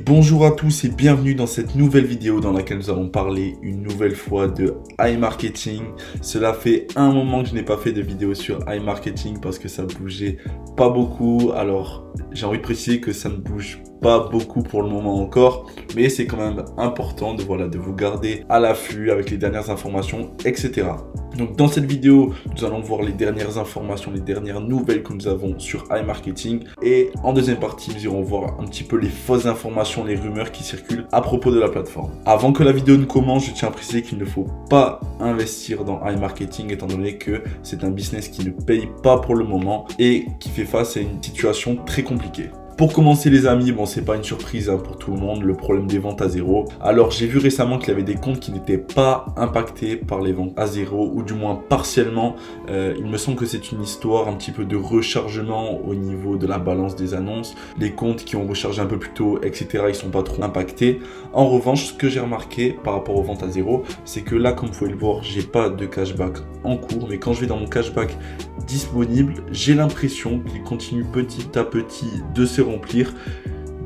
Bonjour à tous et bienvenue dans cette nouvelle vidéo dans laquelle nous allons parler une nouvelle fois de iMarketing. Cela fait un moment que je n'ai pas fait de vidéo sur iMarketing parce que ça bougeait pas beaucoup. Alors j'ai envie de préciser que ça ne bouge pas beaucoup pour le moment encore, mais c'est quand même important de vous garder à l'affût avec les dernières informations, etc. Donc dans cette vidéo, nous allons voir les dernières informations, les dernières nouvelles que nous avons sur iMarketing. Et en deuxième partie, nous irons voir un petit peu les fausses informations, les rumeurs qui circulent à propos de la plateforme. Avant que la vidéo ne commence, je tiens à préciser qu'il ne faut pas investir dans iMarketing étant donné que c'est un business qui ne paye pas pour le moment et qui fait face à une situation très compliquée. Pour commencer les amis, bon c'est pas une surprise pour tout le monde, le problème des ventes à zéro. Alors j'ai vu récemment qu'il y avait des comptes qui n'étaient pas impactés par les ventes à zéro ou du moins partiellement. Il me semble que c'est une histoire un petit peu de rechargement au niveau de la balance des annonces. Les comptes qui ont rechargé un peu plus tôt, etc. ils sont pas trop impactés. En revanche, ce que j'ai remarqué par rapport aux ventes à zéro, c'est que là comme vous pouvez le voir, j'ai pas de cashback en cours. Mais quand je vais dans mon cashback disponible, j'ai l'impression qu'il continue petit à petit de se remplir.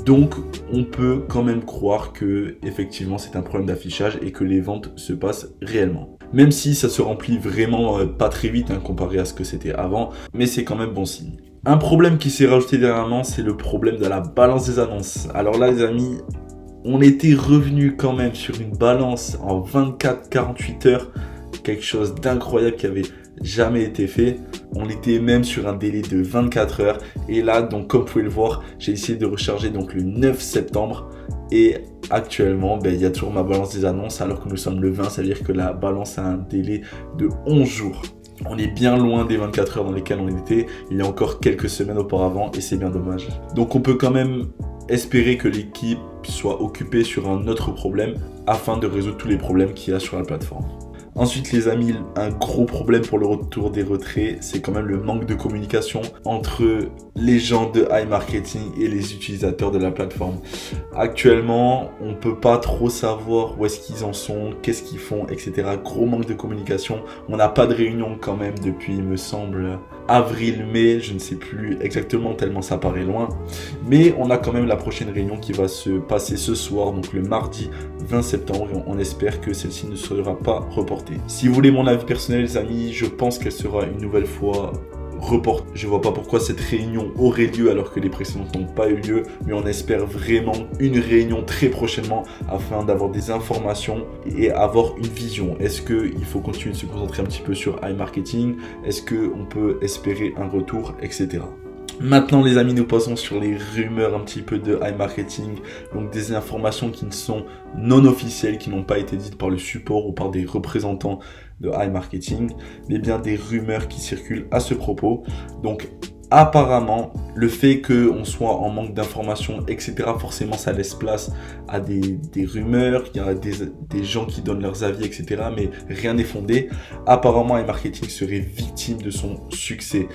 Donc on peut quand même croire que effectivement c'est un problème d'affichage et que les ventes se passent réellement. Même si ça se remplit vraiment pas très vite comparé à ce que c'était avant, mais c'est quand même bon signe. Un problème qui s'est rajouté dernièrement, c'est le problème de la balance des annonces. Alors là les amis, on était revenu quand même sur une balance en 24-48 heures, quelque chose d'incroyable qui avait jamais été fait. On était même sur un délai de 24 heures et là donc comme vous pouvez le voir, j'ai essayé de recharger donc le 9 septembre et actuellement il y a toujours ma balance des annonces alors que nous sommes le 20, ça veut dire que la balance a un délai de 11 jours. On est bien loin des 24 heures dans lesquelles on était il y a encore quelques semaines auparavant et c'est bien dommage. Donc on peut quand même espérer que l'équipe soit occupée sur un autre problème afin de résoudre tous les problèmes qu'il y a sur la plateforme. Ensuite les amis, un gros problème pour le retour des retraits, c'est quand même le manque de communication entre les gens de iMarketing et les utilisateurs de la plateforme. Actuellement, on ne peut pas trop savoir où est-ce qu'ils en sont, qu'est-ce qu'ils font, etc. Gros manque de communication. On n'a pas de réunion quand même depuis, il me semble, avril-mai, je ne sais plus exactement tellement ça paraît loin. Mais on a quand même la prochaine réunion qui va se passer ce soir, donc le mardi 20 septembre, et on espère que celle-ci ne sera pas reportée. Si vous voulez mon avis personnel les amis, je pense qu'elle sera une nouvelle fois reportée. Je vois pas pourquoi cette réunion aurait lieu alors que les précédentes n'ont pas eu lieu, mais on espère vraiment une réunion très prochainement afin d'avoir des informations et avoir une vision. Est-ce qu'il faut continuer de se concentrer un petit peu sur iMarketing? Est-ce qu'on peut espérer un retour, etc. Maintenant les amis, nous passons sur les rumeurs un petit peu de iMarketing, donc des informations qui ne sont non officielles, qui n'ont pas été dites par le support ou par des représentants de iMarketing, mais bien des rumeurs qui circulent à ce propos. Donc apparemment, le fait qu'on soit en manque d'informations, etc., forcément ça laisse place à des rumeurs, il y a des gens qui donnent leurs avis, etc., mais rien n'est fondé. Apparemment iMarketing serait victime de son succès.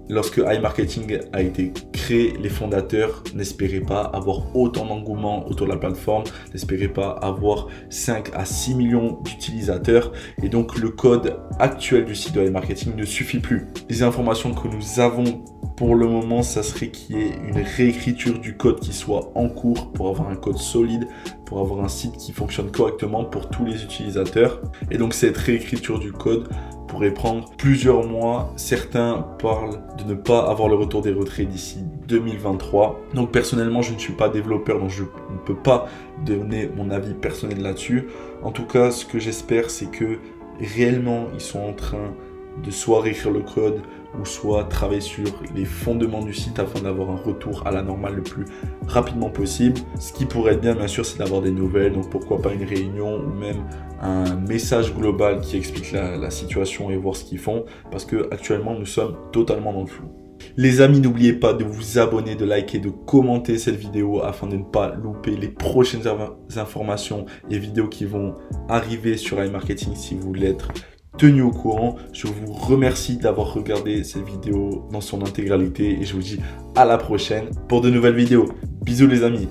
Lorsque iMarketing a été créé, les fondateurs n'espéraient pas avoir autant d'engouement autour de la plateforme, n'espéraient pas avoir 5 à 6 millions d'utilisateurs et donc le code actuel du site de iMarketing ne suffit plus. Les informations que nous avons pour le moment, ça serait qu'il y ait une réécriture du code qui soit en cours pour avoir un code solide, pour avoir un site qui fonctionne correctement pour tous les utilisateurs. Et donc cette réécriture du code pourrait prendre plusieurs mois. Certains parlent de ne pas avoir le retour des retraits d'ici 2023. Donc personnellement, je ne suis pas développeur, donc je ne peux pas donner mon avis personnel là-dessus. En tout cas, ce que j'espère, c'est que réellement, ils sont en train de soit réécrire le code ou soit travailler sur les fondements du site afin d'avoir un retour à la normale le plus rapidement possible. Ce qui pourrait être bien sûr, c'est d'avoir des nouvelles, donc pourquoi pas une réunion ou même un message global qui explique la situation et voir ce qu'ils font, parce que actuellement nous sommes totalement dans le flou. Les amis, n'oubliez pas de vous abonner, de liker, de commenter cette vidéo afin de ne pas louper les prochaines informations et vidéos qui vont arriver sur iMarketing si vous voulez être tenu au courant. Je vous remercie d'avoir regardé cette vidéo dans son intégralité et je vous dis à la prochaine pour de nouvelles vidéos. Bisous les amis.